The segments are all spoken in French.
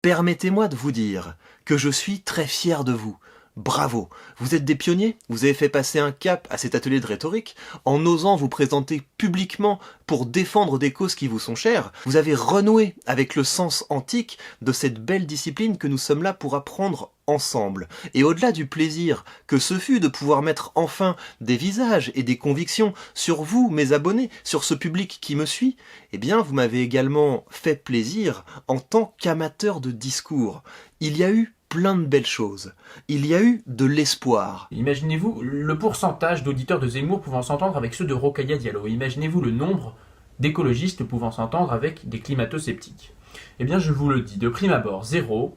Permettez-moi de vous dire que je suis très fier de vous. Bravo, vous êtes des pionniers, vous avez fait passer un cap à cet atelier de rhétorique en osant vous présenter publiquement pour défendre des causes qui vous sont chères. Vous avez renoué avec le sens antique de cette belle discipline que nous sommes là pour apprendre ensemble. Et au-delà du plaisir que ce fut de pouvoir mettre enfin des visages et des convictions sur vous, mes abonnés, sur ce public qui me suit, eh bien vous m'avez également fait plaisir en tant qu'amateur de discours. Il y a eu plein de belles choses. Il y a eu de l'espoir. Imaginez-vous le pourcentage d'auditeurs de Zemmour pouvant s'entendre avec ceux de Rokhaya Diallo. Imaginez-vous le nombre d'écologistes pouvant s'entendre avec des climato-sceptiques. Eh bien, je vous le dis, de prime abord, 0,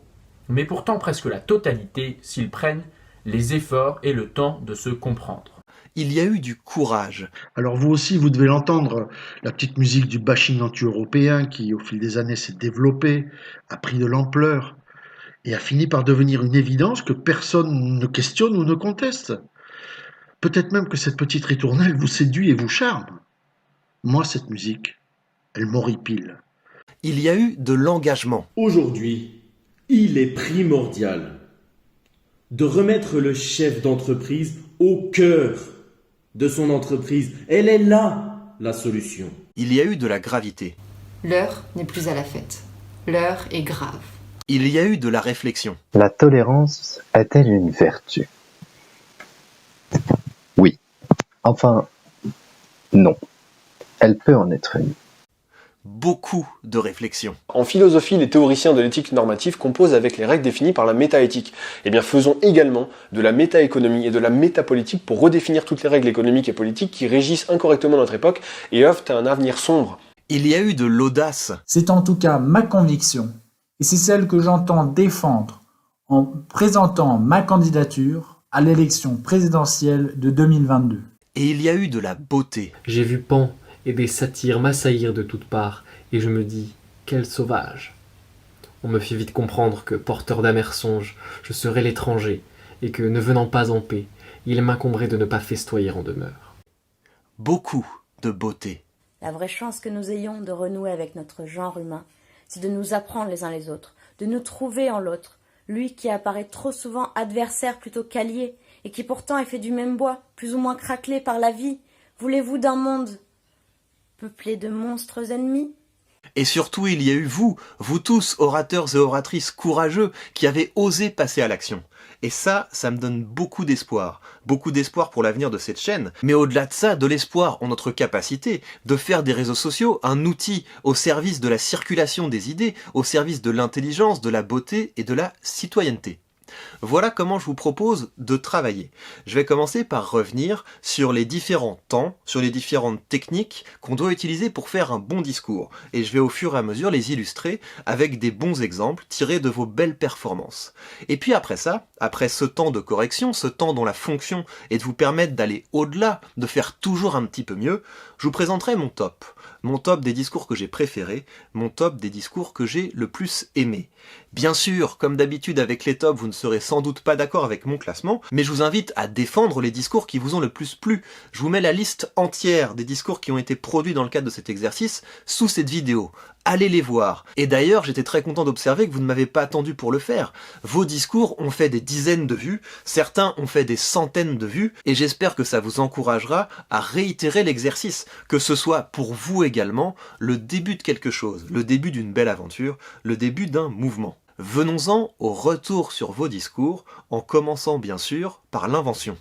mais pourtant presque la totalité s'ils prennent les efforts et le temps de se comprendre. Il y a eu du courage. Alors vous aussi, vous devez l'entendre, la petite musique du bashing anti-européen qui, au fil des années, s'est développée, a pris de l'ampleur et a fini par devenir une évidence que personne ne questionne ou ne conteste. Peut-être même que cette petite ritournelle vous séduit et vous charme. Moi, cette musique, elle m'horripile. Il y a eu de l'engagement. Aujourd'hui, il est primordial de remettre le chef d'entreprise au cœur de son entreprise. Elle est là, la solution. Il y a eu de la gravité. L'heure n'est plus à la fête. L'heure est grave. Il y a eu de la réflexion. La tolérance est-elle une vertu? Oui. Enfin, non. Elle peut en être une. Beaucoup de réflexion. En philosophie, les théoriciens de l'éthique normative composent avec les règles définies par la métaéthique. Eh bien, faisons également de la métaéconomie et de la métapolitique pour redéfinir toutes les règles économiques et politiques qui régissent incorrectement notre époque et œuvrent à un avenir sombre. Il y a eu de l'audace. C'est en tout cas ma conviction, et c'est celle que j'entends défendre en présentant ma candidature à l'élection présidentielle de 2022. Et il y a eu de la beauté. J'ai vu Pan et des satyres m'assaillir de toutes parts, et je me dis, quel sauvage. On me fit vite comprendre que, porteur d'amers songes, je serais l'étranger, et que, ne venant pas en paix, il m'incomberait de ne pas festoyer en demeure. Beaucoup de beauté. La vraie chance que nous ayons de renouer avec notre genre humain, c'est de nous apprendre les uns les autres, de nous trouver en l'autre, lui qui apparaît trop souvent adversaire plutôt qu'allié, et qui pourtant est fait du même bois, plus ou moins craquelé par la vie. Voulez-vous d'un monde peuplé de monstres ennemis? Et surtout, il y a eu vous tous, orateurs et oratrices courageux, qui avez osé passer à l'action. Et ça me donne beaucoup d'espoir pour l'avenir de cette chaîne, mais au-delà de ça, de l'espoir en notre capacité de faire des réseaux sociaux un outil au service de la circulation des idées, au service de l'intelligence, de la beauté et de la citoyenneté. Voilà comment je vous propose de travailler. Je vais commencer par revenir sur les différents temps, sur les différentes techniques qu'on doit utiliser pour faire un bon discours. Et je vais au fur et à mesure les illustrer avec des bons exemples tirés de vos belles performances. Et puis après ça, après ce temps de correction, ce temps dont la fonction est de vous permettre d'aller au-delà, de faire toujours un petit peu mieux, je vous présenterai mon top. Mon top des discours que j'ai préférés, mon top des discours que j'ai le plus aimés. Bien sûr, comme d'habitude avec les tops, vous ne serez sans doute pas d'accord avec mon classement, mais je vous invite à défendre les discours qui vous ont le plus plu. Je vous mets la liste entière des discours qui ont été produits dans le cadre de cet exercice sous cette vidéo. Allez les voir. Et d'ailleurs, j'étais très content d'observer que vous ne m'avez pas attendu pour le faire. Vos discours ont fait des dizaines de vues, certains ont fait des centaines de vues, et j'espère que ça vous encouragera à réitérer l'exercice, que ce soit pour vous également le début de quelque chose, le début d'une belle aventure, le début d'un mouvement. Venons-en au retour sur vos discours, en commençant bien sûr par l'invention.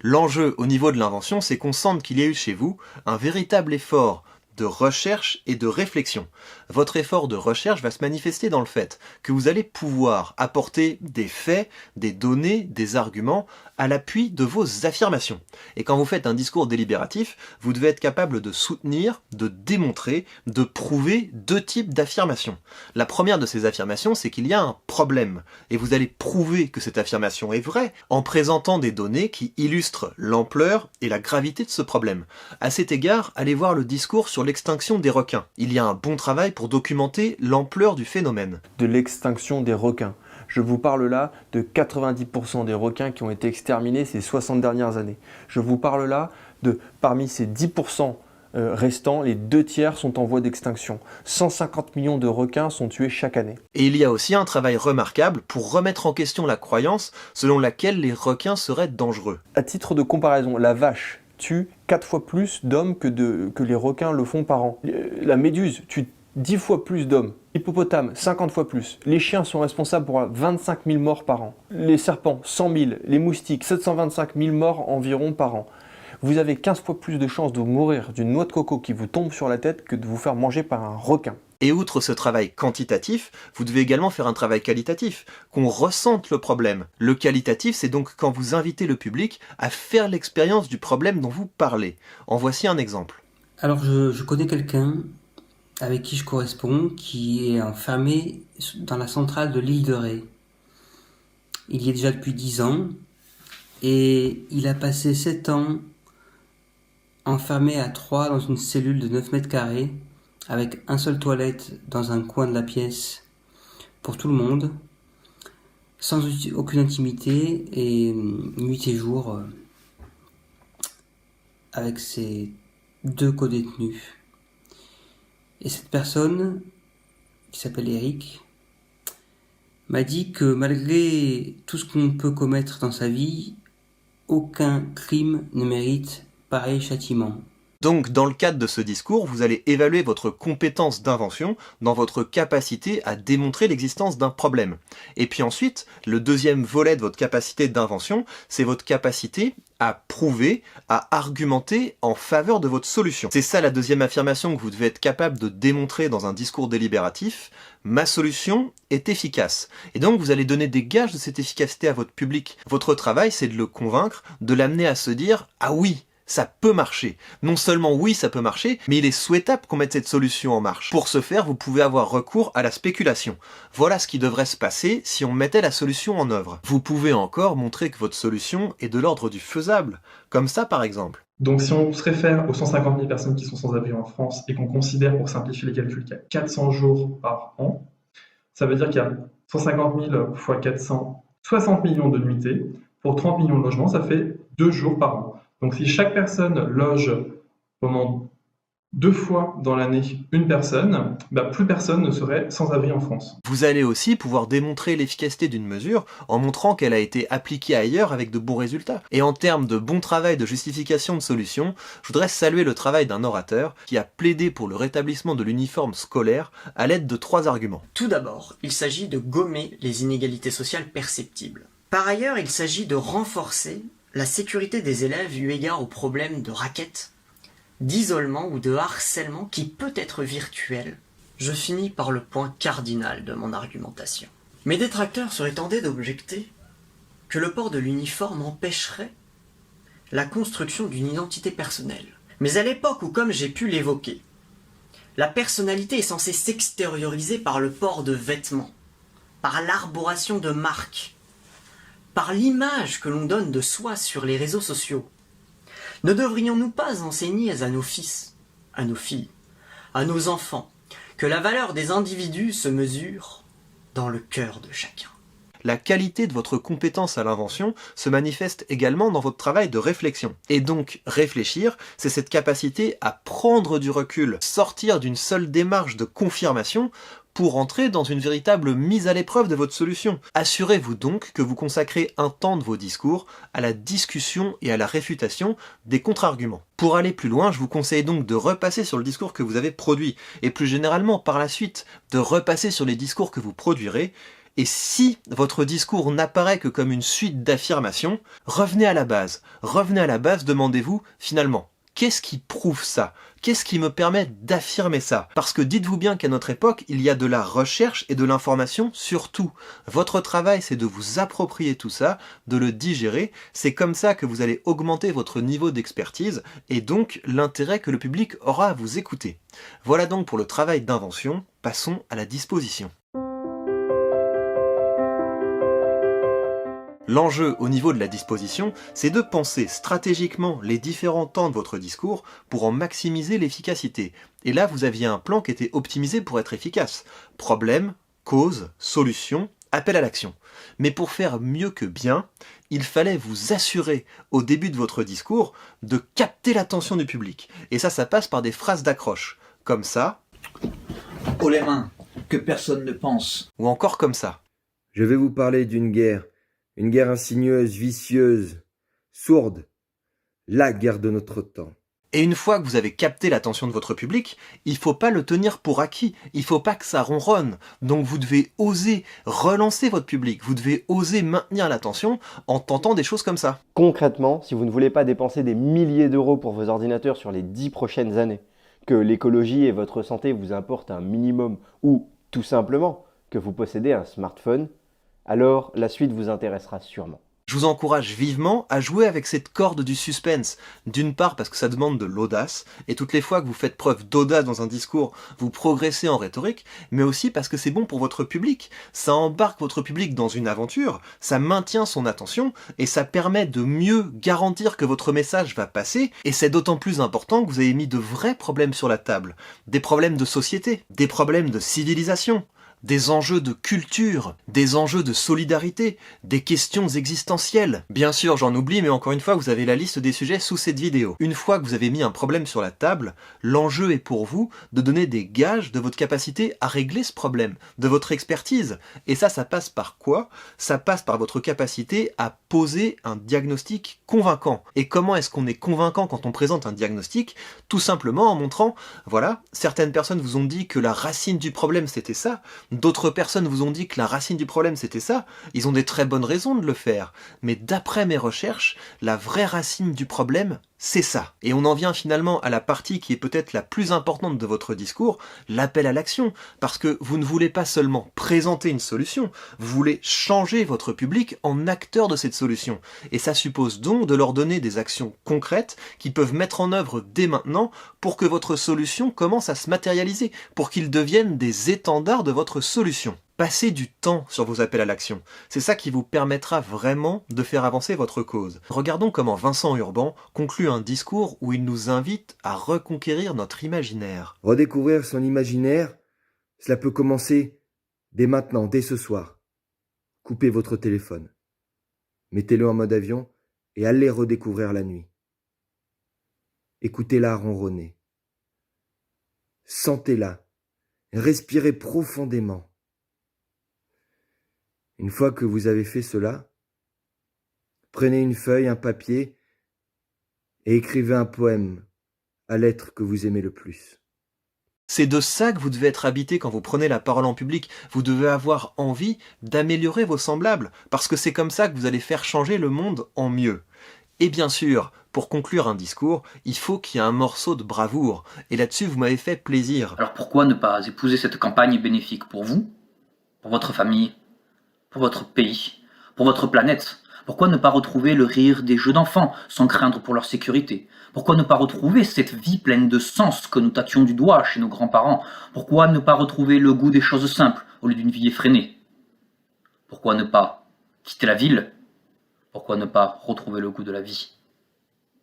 L'enjeu au niveau de l'invention, c'est qu'on sente qu'il y a eu chez vous un véritable effort de recherche et de réflexion. Votre effort de recherche va se manifester dans le fait que vous allez pouvoir apporter des faits, des données, des arguments à l'appui de vos affirmations. Et quand vous faites un discours délibératif, vous devez être capable de soutenir, de démontrer, de prouver deux types d'affirmations. La première de ces affirmations, c'est qu'il y a un problème. Et vous allez prouver que cette affirmation est vraie en présentant des données qui illustrent l'ampleur et la gravité de ce problème. À cet égard, allez voir le discours sur l'extinction des requins. Il y a un bon travail pour documenter l'ampleur du phénomène. De l'extinction des requins. Je vous parle là de 90% des requins qui ont été exterminés ces 60 dernières années. Je vous parle là de, parmi ces 10% restants, les 2/3 sont en voie d'extinction. 150 millions de requins sont tués chaque année. Et il y a aussi un travail remarquable pour remettre en question la croyance selon laquelle les requins seraient dangereux. À titre de comparaison, la vache tue 4 fois plus d'hommes que les requins le font par an. La méduse tue 10 fois plus d'hommes. L'hippopotame, 50 fois plus. Les chiens sont responsables pour 25 000 morts par an. Les serpents, 100 000. Les moustiques, 725 000 morts environ par an. Vous avez 15 fois plus de chances de mourir d'une noix de coco qui vous tombe sur la tête que de vous faire manger par un requin. Et outre ce travail quantitatif, vous devez également faire un travail qualitatif, qu'on ressente le problème. Le qualitatif, c'est donc quand vous invitez le public à faire l'expérience du problème dont vous parlez. En voici un exemple. Alors je connais quelqu'un avec qui je corresponds qui est enfermé dans la centrale de l'île de Ré. Il y est déjà depuis 10 ans et il a passé 7 ans enfermé à 3 dans une cellule de 9 mètres carrés avec un seul toilette dans un coin de la pièce pour tout le monde, sans aucune intimité et nuit et jour avec ses 2 codétenus. Et cette personne, qui s'appelle Eric, m'a dit que malgré tout ce qu'on peut commettre dans sa vie, aucun crime ne mérite pareil châtiment. Donc, dans le cadre de ce discours, vous allez évaluer votre compétence d'invention dans votre capacité à démontrer l'existence d'un problème. Et puis ensuite, le deuxième volet de votre capacité d'invention, c'est votre capacité à prouver, à argumenter en faveur de votre solution. C'est ça la deuxième affirmation que vous devez être capable de démontrer dans un discours délibératif. Ma solution est efficace. Et donc vous allez donner des gages de cette efficacité à votre public. Votre travail, c'est de le convaincre, de l'amener à se dire « Ah oui !» ça peut marcher. Non seulement oui, ça peut marcher, mais il est souhaitable qu'on mette cette solution en marche. Pour ce faire, vous pouvez avoir recours à la spéculation. Voilà ce qui devrait se passer si on mettait la solution en œuvre. Vous pouvez encore montrer que votre solution est de l'ordre du faisable. Comme ça, par exemple. Donc si on se réfère aux 150 000 personnes qui sont sans abri en France et qu'on considère, pour simplifier les calculs, qu'il y a 400 jours par an, ça veut dire qu'il y a 150 000 fois 400, 60 millions de nuitées. Pour 30 millions de logements, ça fait 2 jours par an. Donc si chaque personne loge pendant 2 fois dans l'année une personne, plus personne ne serait sans abri en France. Vous allez aussi pouvoir démontrer l'efficacité d'une mesure en montrant qu'elle a été appliquée ailleurs avec de bons résultats. Et en termes de bon travail de justification de solution, je voudrais saluer le travail d'un orateur qui a plaidé pour le rétablissement de l'uniforme scolaire à l'aide de 3 arguments. Tout d'abord, il s'agit de gommer les inégalités sociales perceptibles. Par ailleurs, il s'agit de renforcer la sécurité des élèves eu égard aux problèmes de raquettes, d'isolement ou de harcèlement qui peut être virtuel. Je finis par le point cardinal de mon argumentation. Mes détracteurs seraient tentés d'objecter que le port de l'uniforme empêcherait la construction d'une identité personnelle. Mais à l'époque où, comme j'ai pu l'évoquer, la personnalité est censée s'extérioriser par le port de vêtements, par l'arboration de marques, par l'image que l'on donne de soi sur les réseaux sociaux. Ne devrions-nous pas enseigner à nos fils, à nos filles, à nos enfants, que la valeur des individus se mesure dans le cœur de chacun? La qualité de votre compétence à l'invention se manifeste également dans votre travail de réflexion. Et donc, réfléchir, c'est cette capacité à prendre du recul, sortir d'une seule démarche de confirmation pour entrer dans une véritable mise à l'épreuve de votre solution. Assurez-vous donc que vous consacrez un temps de vos discours à la discussion et à la réfutation des contre-arguments. Pour aller plus loin, je vous conseille donc de repasser sur le discours que vous avez produit, et plus généralement par la suite, de repasser sur les discours que vous produirez. Et si votre discours n'apparaît que comme une suite d'affirmations, revenez à la base. Revenez à la base, demandez-vous finalement, qu'est-ce qui prouve ça? Qu'est-ce qui me permet d'affirmer ça? Parce que dites-vous bien qu'à notre époque, il y a de la recherche et de l'information sur tout. Votre travail, c'est de vous approprier tout ça, de le digérer. C'est comme ça que vous allez augmenter votre niveau d'expertise et donc l'intérêt que le public aura à vous écouter. Voilà donc pour le travail d'invention. Passons à la disposition. L'enjeu au niveau de la disposition, c'est de penser stratégiquement les différents temps de votre discours pour en maximiser l'efficacité. Et là, vous aviez un plan qui était optimisé pour être efficace. Problème, cause, solution, appel à l'action. Mais pour faire mieux que bien, il fallait vous assurer au début de votre discours de capter l'attention du public. Et ça passe par des phrases d'accroche, comme ça. Haut les mains, que personne ne pense. Ou encore comme ça. Je vais vous parler d'une guerre insidieuse, vicieuse, sourde, la guerre de notre temps. Et une fois que vous avez capté l'attention de votre public, il faut pas le tenir pour acquis, il faut pas que ça ronronne. Donc vous devez oser relancer votre public, vous devez oser maintenir l'attention en tentant des choses comme ça. Concrètement, si vous ne voulez pas dépenser des milliers d'euros pour vos ordinateurs sur les 10 prochaines années, que l'écologie et votre santé vous importent un minimum, ou tout simplement que vous possédez un smartphone, alors la suite vous intéressera sûrement. Je vous encourage vivement à jouer avec cette corde du suspense. D'une part parce que ça demande de l'audace, et toutes les fois que vous faites preuve d'audace dans un discours, vous progressez en rhétorique, mais aussi parce que c'est bon pour votre public. Ça embarque votre public dans une aventure, ça maintient son attention, et ça permet de mieux garantir que votre message va passer, et c'est d'autant plus important que vous avez mis de vrais problèmes sur la table. Des problèmes de société, des problèmes de civilisation, des enjeux de culture, des enjeux de solidarité, des questions existentielles. Bien sûr, j'en oublie, mais encore une fois, vous avez la liste des sujets sous cette vidéo. Une fois que vous avez mis un problème sur la table, l'enjeu est pour vous de donner des gages de votre capacité à régler ce problème, de votre expertise. Et ça passe par quoi? Ça passe par votre capacité à poser un diagnostic convaincant. Et comment est-ce qu'on est convaincant quand on présente un diagnostic? Tout simplement en montrant, voilà, certaines personnes vous ont dit que la racine du problème c'était ça, d'autres personnes vous ont dit que la racine du problème c'était ça, ils ont des très bonnes raisons de le faire, mais d'après mes recherches, la vraie racine du problème, c'est ça. Et on en vient finalement à la partie qui est peut-être la plus importante de votre discours, l'appel à l'action, parce que vous ne voulez pas seulement présenter une solution, vous voulez changer votre public en acteur de cette solution. Et ça suppose donc de leur donner des actions concrètes qu'ils peuvent mettre en œuvre dès maintenant pour que votre solution commence à se matérialiser, pour qu'ils deviennent des étendards de votre solution. Passez du temps sur vos appels à l'action. C'est ça qui vous permettra vraiment de faire avancer votre cause. Regardons comment Vincent Urban conclut un discours où il nous invite à reconquérir notre imaginaire. Redécouvrir son imaginaire, cela peut commencer dès maintenant, dès ce soir. Coupez votre téléphone. Mettez-le en mode avion et allez redécouvrir la nuit. Écoutez-la ronronner. Sentez-la. Respirez profondément. Une fois que vous avez fait cela, prenez une feuille, un papier et écrivez un poème à l'être que vous aimez le plus. C'est de ça que vous devez être habité quand vous prenez la parole en public. Vous devez avoir envie d'améliorer vos semblables, parce que c'est comme ça que vous allez faire changer le monde en mieux. Et bien sûr, pour conclure un discours, il faut qu'il y ait un morceau de bravoure. Et là-dessus, vous m'avez fait plaisir. Alors pourquoi ne pas épouser cette campagne bénéfique pour vous, pour votre famille, pour votre pays, pour votre planète? Pourquoi ne pas retrouver le rire des jeux d'enfants sans craindre pour leur sécurité? Pourquoi ne pas retrouver cette vie pleine de sens que nous tâtions du doigt chez nos grands-parents? Pourquoi ne pas retrouver le goût des choses simples au lieu d'une vie effrénée? Pourquoi ne pas quitter la ville? Pourquoi ne pas retrouver le goût de la vie?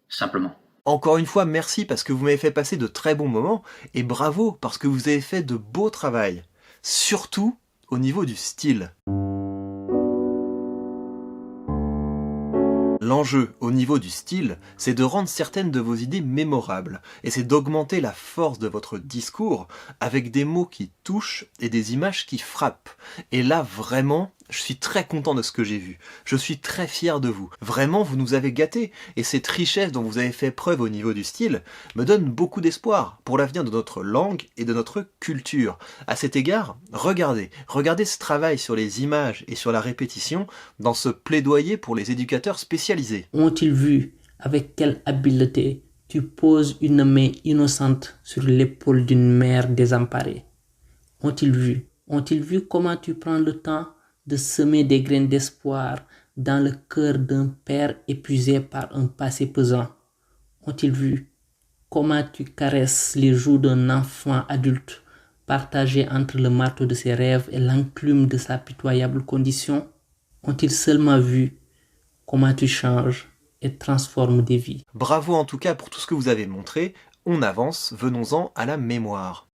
Simplement. Encore une fois, merci parce que vous m'avez fait passer de très bons moments, et bravo parce que vous avez fait de beaux travail. Surtout au niveau du style. L'enjeu au niveau du style, c'est de rendre certaines de vos idées mémorables, et c'est d'augmenter la force de votre discours avec des mots qui touchent et des images qui frappent. Et là, vraiment, je suis très content de ce que j'ai vu. Je suis très fier de vous. Vraiment, vous nous avez gâtés, et cette richesse dont vous avez fait preuve au niveau du style me donne beaucoup d'espoir pour l'avenir de notre langue et de notre culture. À cet égard, regardez ce travail sur les images et sur la répétition dans ce plaidoyer pour les éducateurs spécialisés. Ont-ils vu avec quelle habileté tu poses une main innocente sur l'épaule d'une mère désemparée? Ont-ils vu comment tu prends le temps de semer des graines d'espoir dans le cœur d'un père épuisé par un passé pesant? Ont-ils vu comment tu caresses les joues d'un enfant adulte partagé entre le marteau de ses rêves et l'enclume de sa pitoyable condition? Ont-ils seulement vu comment tu changes et transformes des vies? Bravo en tout cas pour tout ce que vous avez montré. On avance, venons-en à la mémoire.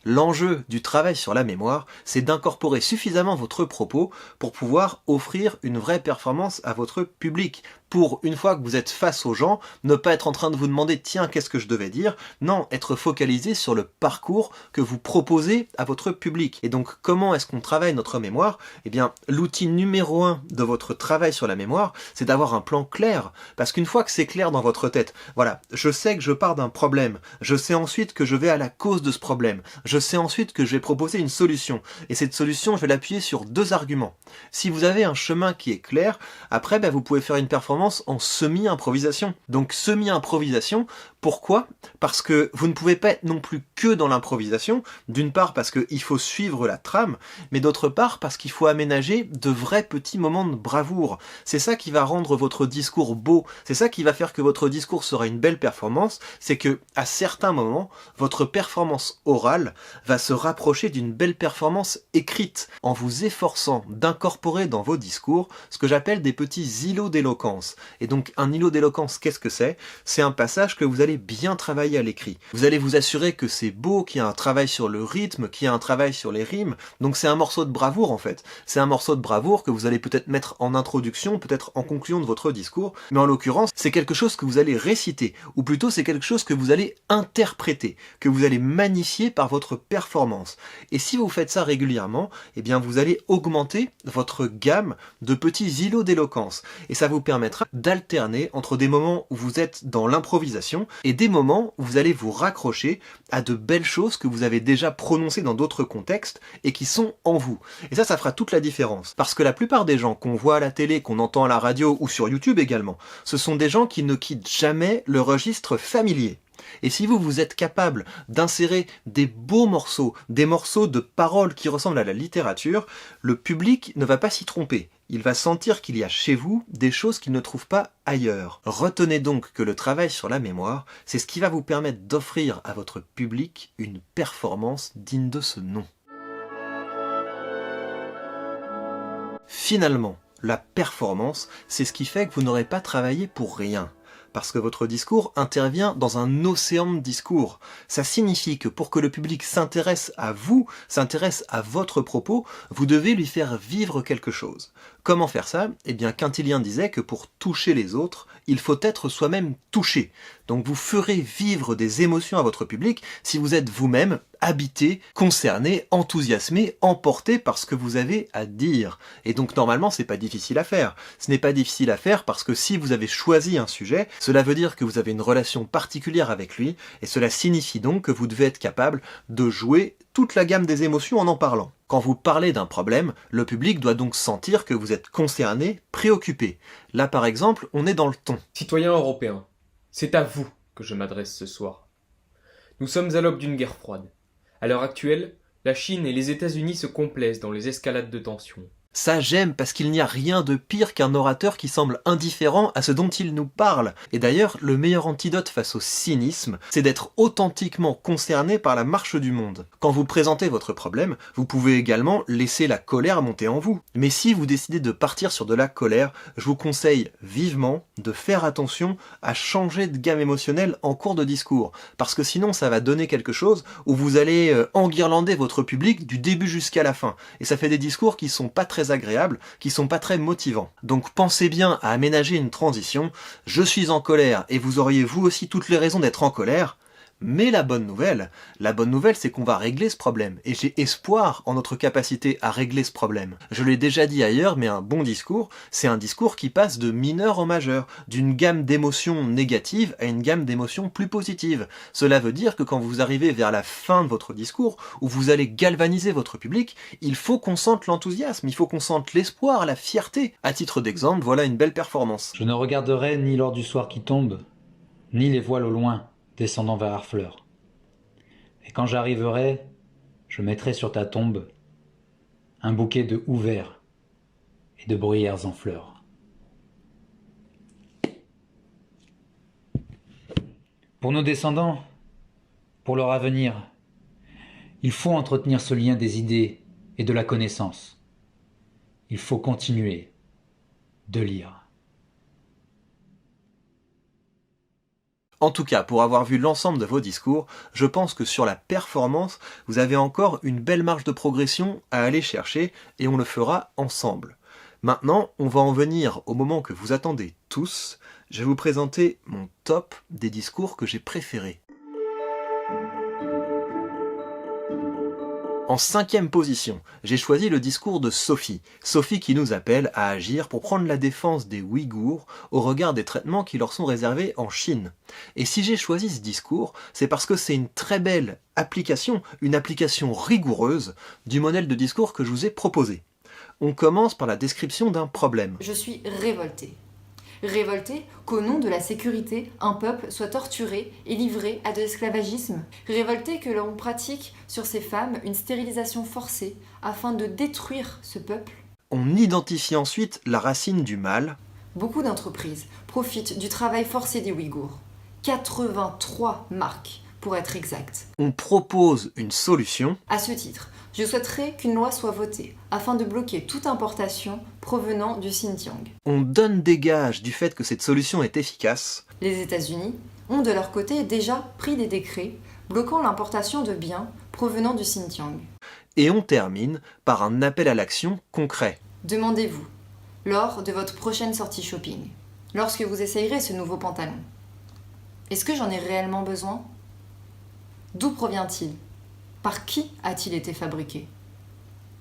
L'enjeu du travail sur la mémoire, c'est d'incorporer suffisamment votre propos pour pouvoir offrir une vraie performance à votre public. Pour, une fois que vous êtes face aux gens, ne pas être en train de vous demander « tiens, qu'est-ce que je devais dire ?» Non, être focalisé sur le parcours que vous proposez à votre public. Et donc, comment est-ce qu'on travaille notre mémoire? Eh bien, l'outil numéro 1 de votre travail sur la mémoire, c'est d'avoir un plan clair. Parce qu'une fois que c'est clair dans votre tête, voilà, je sais que je pars d'un problème, je sais ensuite que je vais à la cause de ce problème, je sais ensuite que je vais proposer une solution. Et cette solution, je vais l'appuyer sur 2 arguments. Si vous avez un chemin qui est clair, après, vous pouvez faire une performance en semi-improvisation. Donc semi-improvisation, pourquoi? Parce que vous ne pouvez pas être non plus que dans l'improvisation, d'une part parce qu'il faut suivre la trame, mais d'autre part parce qu'il faut aménager de vrais petits moments de bravoure. C'est ça qui va rendre votre discours beau, c'est ça qui va faire que votre discours sera une belle performance, c'est que à certains moments, votre performance orale va se rapprocher d'une belle performance écrite, en vous efforçant d'incorporer dans vos discours ce que j'appelle des petits îlots d'éloquence. Et donc un îlot d'éloquence, qu'est-ce que c'est? C'est un passage que vous allez bien travailler à l'écrit. Vous allez vous assurer que c'est beau, qu'il y a un travail sur le rythme, qu'il y a un travail sur les rimes. Donc c'est un morceau de bravoure en fait. C'est un morceau de bravoure que vous allez peut-être mettre en introduction, peut-être en conclusion de votre discours, mais en l'occurrence, c'est quelque chose que vous allez réciter, ou plutôt c'est quelque chose que vous allez interpréter, que vous allez magnifier par votre performance. Et si vous faites ça régulièrement, eh bien vous allez augmenter votre gamme de petits îlots d'éloquence. Et ça vous permettra d'alterner entre des moments où vous êtes dans l'improvisation et des moments où vous allez vous raccrocher à de belles choses que vous avez déjà prononcées dans d'autres contextes et qui sont en vous. Et ça fera toute la différence. Parce que la plupart des gens qu'on voit à la télé, qu'on entend à la radio ou sur YouTube également, ce sont des gens qui ne quittent jamais le registre familier. Et si vous êtes capable d'insérer des beaux morceaux, des morceaux de paroles qui ressemblent à la littérature, le public ne va pas s'y tromper. Il va sentir qu'il y a chez vous des choses qu'il ne trouve pas ailleurs. Retenez donc que le travail sur la mémoire, c'est ce qui va vous permettre d'offrir à votre public une performance digne de ce nom. Finalement, la performance, c'est ce qui fait que vous n'aurez pas travaillé pour rien. Parce que votre discours intervient dans un océan de discours. Ça signifie que pour que le public s'intéresse à vous, s'intéresse à votre propos, vous devez lui faire vivre quelque chose. Comment faire ça? Eh bien, Quintilien disait que pour toucher les autres, il faut être soi-même touché. Donc vous ferez vivre des émotions à votre public si vous êtes vous-même habité, concerné, enthousiasmé, emporté par ce que vous avez à dire. Et donc normalement, c'est pas difficile à faire. Ce n'est pas difficile à faire parce que si vous avez choisi un sujet, cela veut dire que vous avez une relation particulière avec lui, et cela signifie donc que vous devez être capable de jouer toute la gamme des émotions en parlant. Quand vous parlez d'un problème, le public doit donc sentir que vous êtes concerné, préoccupé. Là par exemple, on est dans le ton. Citoyens européens, c'est à vous que je m'adresse ce soir. Nous sommes à l'aube d'une guerre froide. À l'heure actuelle, la Chine et les États-Unis se complaisent dans les escalades de tensions. Ça j'aime parce qu'il n'y a rien de pire qu'un orateur qui semble indifférent à ce dont il nous parle. Et d'ailleurs, le meilleur antidote face au cynisme, c'est d'être authentiquement concerné par la marche du monde. Quand vous présentez votre problème, vous pouvez également laisser la colère monter en vous. Mais si vous décidez de partir sur de la colère, je vous conseille vivement de faire attention à changer de gamme émotionnelle en cours de discours. Parce que sinon ça va donner quelque chose où vous allez enguirlander votre public du début jusqu'à la fin. Et ça fait des discours qui sont pas très agréables, qui sont pas très motivants. Donc pensez bien à aménager une transition. Je suis en colère et vous auriez vous aussi toutes les raisons d'être en colère. Mais la bonne nouvelle, c'est qu'on va régler ce problème. Et j'ai espoir en notre capacité à régler ce problème. Je l'ai déjà dit ailleurs, mais un bon discours, c'est un discours qui passe de mineur en majeur, d'une gamme d'émotions négatives à une gamme d'émotions plus positives. Cela veut dire que quand vous arrivez vers la fin de votre discours, où vous allez galvaniser votre public, il faut qu'on sente l'enthousiasme, il faut qu'on sente l'espoir, la fierté. À titre d'exemple, voilà une belle performance. Je ne regarderai ni l'or du soir qui tombe, ni les voiles au loin, descendant vers Harfleur. Et quand j'arriverai, je mettrai sur ta tombe un bouquet de houx verts et de bruyères en fleurs. Pour nos descendants, pour leur avenir, il faut entretenir ce lien des idées et de la connaissance. Il faut continuer de lire. En tout cas, pour avoir vu l'ensemble de vos discours, je pense que sur la performance, vous avez encore une belle marge de progression à aller chercher et on le fera ensemble. Maintenant, on va en venir au moment que vous attendez tous. Je vais vous présenter mon top des discours que j'ai préférés. En 5e position, j'ai choisi le discours de Sophie. Sophie qui nous appelle à agir pour prendre la défense des Ouïghours au regard des traitements qui leur sont réservés en Chine. Et si j'ai choisi ce discours, c'est parce que c'est une très belle application, une application rigoureuse du modèle de discours que je vous ai proposé. On commence par la description d'un problème. Je suis révoltée. Révoltée qu'au nom de la sécurité, un peuple soit torturé et livré à de l'esclavagisme. Révoltée que l'on pratique sur ces femmes une stérilisation forcée afin de détruire ce peuple. On identifie ensuite la racine du mal. Beaucoup d'entreprises profitent du travail forcé des Ouïghours. 83 marques pour être exact. On propose une solution. À ce titre, je souhaiterais qu'une loi soit votée afin de bloquer toute importation provenant du Xinjiang. On donne des gages du fait que cette solution est efficace. Les États-Unis ont de leur côté déjà pris des décrets bloquant l'importation de biens provenant du Xinjiang. Et on termine par un appel à l'action concret. Demandez-vous, lors de votre prochaine sortie shopping, lorsque vous essayerez ce nouveau pantalon, est-ce que j'en ai réellement besoin ? D'où provient-il ? Par qui a-t-il été fabriqué ?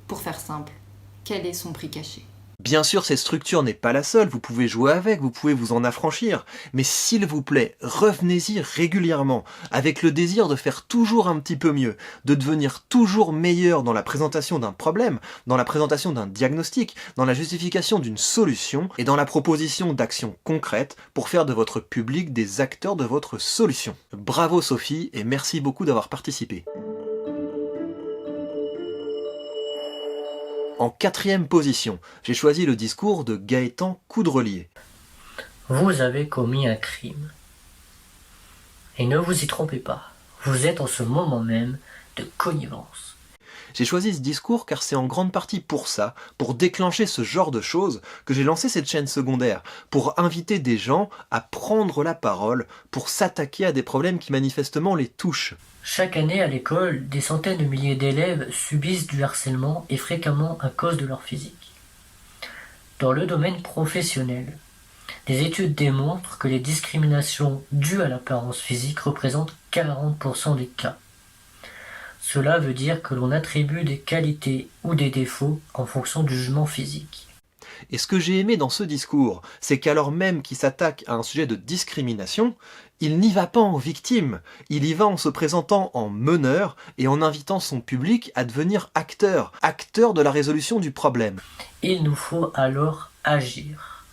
Pour faire simple, quel est son prix caché ? Bien sûr, cette structure n'est pas la seule, vous pouvez jouer avec, vous pouvez vous en affranchir, mais s'il vous plaît, revenez-y régulièrement, avec le désir de faire toujours un petit peu mieux, de devenir toujours meilleur dans la présentation d'un problème, dans la présentation d'un diagnostic, dans la justification d'une solution et dans la proposition d'actions concrètes pour faire de votre public des acteurs de votre solution. Bravo Sophie et merci beaucoup d'avoir participé. En 4e position, j'ai choisi le discours de Gaëtan Coudrelier. Vous avez commis un crime. Et ne vous y trompez pas, vous êtes en ce moment même de connivence. J'ai choisi ce discours car c'est en grande partie pour ça, pour déclencher ce genre de choses, que j'ai lancé cette chaîne secondaire, pour inviter des gens à prendre la parole, pour s'attaquer à des problèmes qui manifestement les touchent. Chaque année à l'école, des centaines de milliers d'élèves subissent du harcèlement et fréquemment à cause de leur physique. Dans le domaine professionnel, des études démontrent que les discriminations dues à l'apparence physique représentent 40% des cas. Cela veut dire que l'on attribue des qualités ou des défauts en fonction du jugement physique. Et ce que j'ai aimé dans ce discours, c'est qu'alors même qu'il s'attaque à un sujet de discrimination, il n'y va pas en victime, il y va en se présentant en meneur et en invitant son public à devenir acteur de la résolution du problème. Il nous faut alors agir.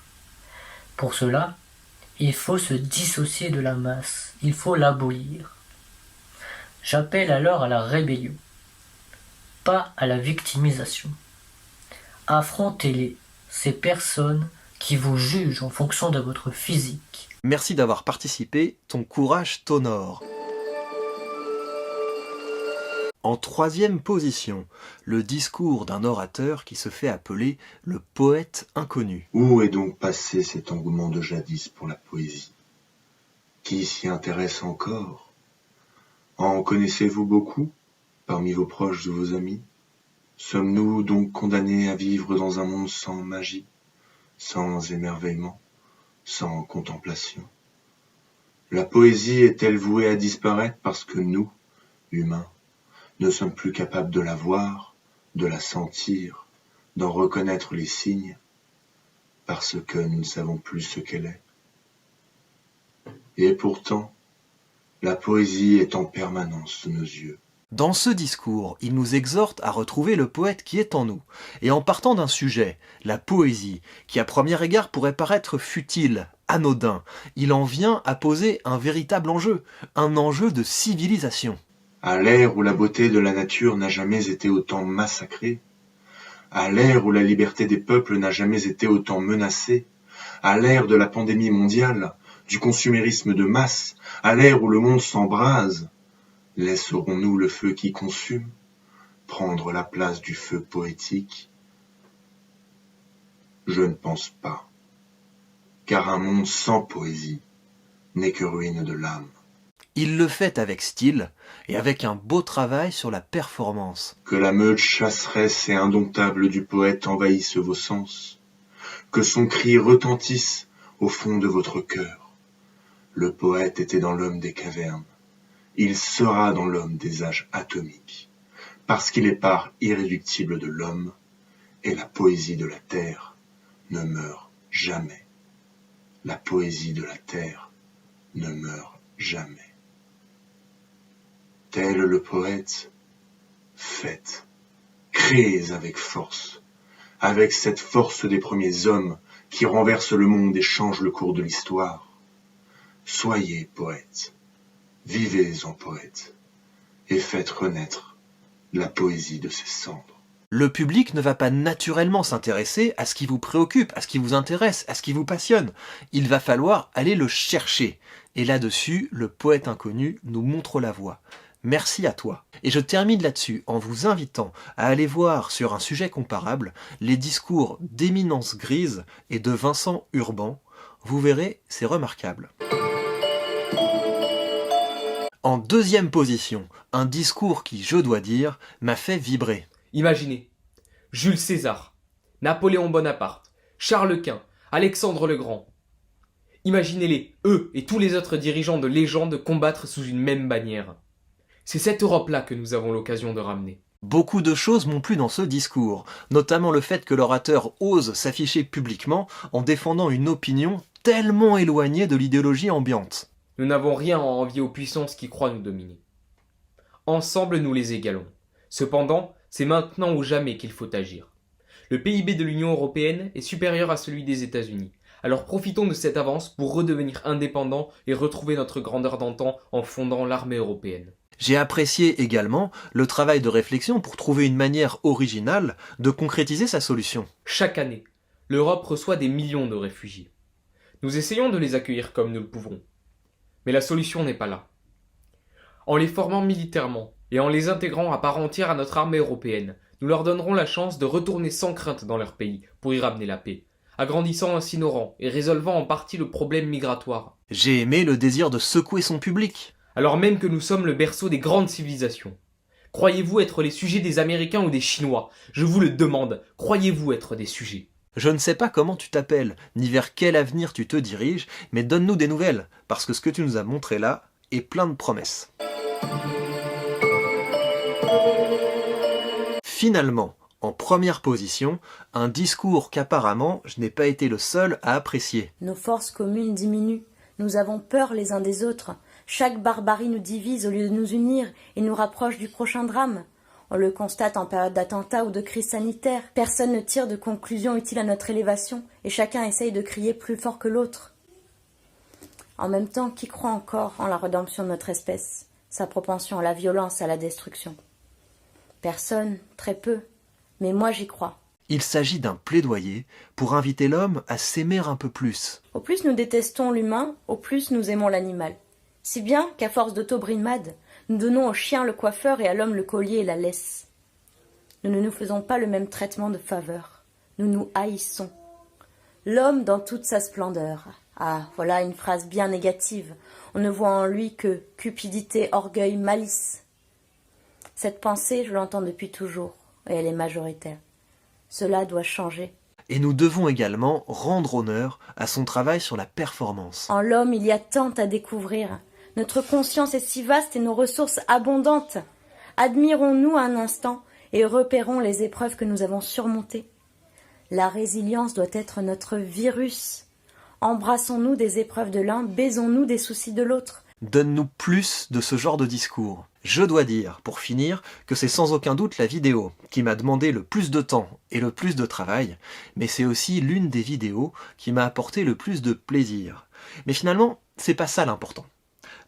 Pour cela, il faut se dissocier de la masse, il faut l'abolir. J'appelle alors à la rébellion, pas à la victimisation. Affrontez-les, ces personnes qui vous jugent en fonction de votre physique. Merci d'avoir participé, ton courage t'honore. En 3e position, le discours d'un orateur qui se fait appeler le poète inconnu. Où est donc passé cet engouement de jadis pour la poésie? Qui s'y intéresse encore? En connaissez-vous beaucoup, parmi vos proches ou vos amis? Sommes-nous donc condamnés à vivre dans un monde sans magie, sans émerveillement, sans contemplation? La poésie est-elle vouée à disparaître parce que nous, humains, ne sommes plus capables de la voir, de la sentir, d'en reconnaître les signes, parce que nous ne savons plus ce qu'elle est? Et pourtant, la poésie est en permanence sous nos yeux. Dans ce discours, il nous exhorte à retrouver le poète qui est en nous, et en partant d'un sujet, la poésie, qui à premier égard pourrait paraître futile, anodin, il en vient à poser un véritable enjeu, un enjeu de civilisation. À l'ère où la beauté de la nature n'a jamais été autant massacrée, à l'ère où la liberté des peuples n'a jamais été autant menacée, à l'ère de la pandémie mondiale, du consumérisme de masse, à l'ère où le monde s'embrase, laisserons-nous le feu qui consume prendre la place du feu poétique? Je ne pense pas, car un monde sans poésie n'est que ruine de l'âme. Il le fait avec style et avec un beau travail sur la performance. Que la meute chasseresse et indomptable du poète envahisse vos sens. Que son cri retentisse au fond de votre cœur. Le poète était dans l'homme des cavernes. Il sera dans l'homme des âges atomiques. Parce qu'il est part irréductible de l'homme, et la poésie de la terre ne meurt jamais. La poésie de la terre ne meurt jamais. Tel le poète, faites, créez avec force, avec cette force des premiers hommes qui renversent le monde et changent le cours de l'histoire. Soyez poète, vivez en poète, et faites renaître la poésie de ses cendres. Le public ne va pas naturellement s'intéresser à ce qui vous préoccupe, à ce qui vous intéresse, à ce qui vous passionne. Il va falloir aller le chercher. Et là-dessus, le poète inconnu nous montre la voie. Merci à toi. Et je termine là-dessus en vous invitant à aller voir sur un sujet comparable les discours d'Éminence Grise et de Vincent Urban. Vous verrez, c'est remarquable. En deuxième position, un discours qui, je dois dire, m'a fait vibrer. Imaginez, Jules César, Napoléon Bonaparte, Charles Quint, Alexandre le Grand. Imaginez-les, eux et tous les autres dirigeants de légende combattre sous une même bannière. C'est cette Europe-là que nous avons l'occasion de ramener. Beaucoup de choses m'ont plu dans ce discours, notamment le fait que l'orateur ose s'afficher publiquement en défendant une opinion tellement éloignée de l'idéologie ambiante. Nous n'avons rien à envier aux puissances qui croient nous dominer. Ensemble, nous les égalons. Cependant, c'est maintenant ou jamais qu'il faut agir. Le PIB de l'Union européenne est supérieur à celui des États-Unis. Alors profitons de cette avance pour redevenir indépendants et retrouver notre grandeur d'antan en fondant l'armée européenne. J'ai apprécié également le travail de réflexion pour trouver une manière originale de concrétiser sa solution. Chaque année, l'Europe reçoit des millions de réfugiés. Nous essayons de les accueillir comme nous le pouvons. Mais la solution n'est pas là. En les formant militairement et en les intégrant à part entière à notre armée européenne, nous leur donnerons la chance de retourner sans crainte dans leur pays pour y ramener la paix, agrandissant ainsi nos rangs et résolvant en partie le problème migratoire. J'ai aimé le désir de secouer son public. Alors même que nous sommes le berceau des grandes civilisations. Croyez-vous être les sujets des Américains ou des Chinois? Je vous le demande, croyez-vous être des sujets? Je ne sais pas comment tu t'appelles, ni vers quel avenir tu te diriges, mais donne-nous des nouvelles, parce que ce que tu nous as montré là est plein de promesses. Finalement, en première position, un discours qu'apparemment je n'ai pas été le seul à apprécier. Nos forces communes diminuent, nous avons peur les uns des autres. Chaque barbarie nous divise au lieu de nous unir et nous rapproche du prochain drame. On le constate en période d'attentat ou de crise sanitaire. Personne ne tire de conclusion utile à notre élévation et chacun essaye de crier plus fort que l'autre. En même temps, qui croit encore en la rédemption de notre espèce, sa propension à la violence et à la destruction? Personne, très peu, mais moi j'y crois. Il s'agit d'un plaidoyer pour inviter l'homme à s'aimer un peu plus. Au plus nous détestons l'humain, au plus nous aimons l'animal. Si bien qu'à force d'auto-brimade, nous donnons au chien le coiffeur et à l'homme le collier et la laisse. Nous ne nous faisons pas le même traitement de faveur. Nous nous haïssons. L'homme dans toute sa splendeur. Ah, voilà une phrase bien négative. On ne voit en lui que cupidité, orgueil, malice. Cette pensée, je l'entends depuis toujours, et elle est majoritaire. Cela doit changer. Et nous devons également rendre honneur à son travail sur la performance. En l'homme, il y a tant à découvrir. Notre conscience est si vaste et nos ressources abondantes. Admirons-nous un instant et repérons les épreuves que nous avons surmontées. La résilience doit être notre virus. Embrassons-nous des épreuves de l'un, baisons-nous des soucis de l'autre. Donne-nous plus de ce genre de discours. Je dois dire, pour finir, que c'est sans aucun doute la vidéo qui m'a demandé le plus de temps et le plus de travail, mais c'est aussi l'une des vidéos qui m'a apporté le plus de plaisir. Mais finalement, c'est pas ça l'important.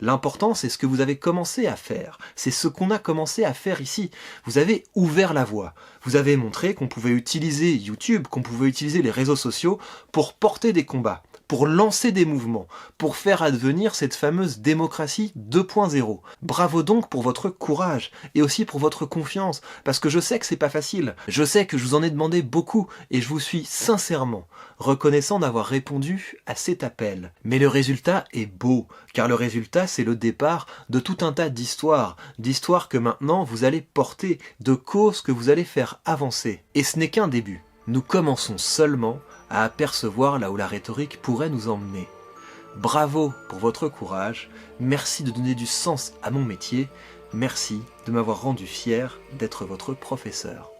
L'important, c'est ce que vous avez commencé à faire. C'est ce qu'on a commencé à faire ici. Vous avez ouvert la voie. Vous avez montré qu'on pouvait utiliser YouTube, qu'on pouvait utiliser les réseaux sociaux pour porter des combats, pour lancer des mouvements, pour faire advenir cette fameuse démocratie 2.0. Bravo donc pour votre courage et aussi pour votre confiance, parce que je sais que c'est pas facile. Je sais que je vous en ai demandé beaucoup et je vous suis sincèrement reconnaissant d'avoir répondu à cet appel. Mais le résultat est beau, car le résultat c'est le départ de tout un tas d'histoires que maintenant vous allez porter, de causes que vous allez faire avancer. Et ce n'est qu'un début. Nous commençons seulement à apercevoir là où la rhétorique pourrait nous emmener. Bravo pour votre courage, merci de donner du sens à mon métier, merci de m'avoir rendu fier d'être votre professeur.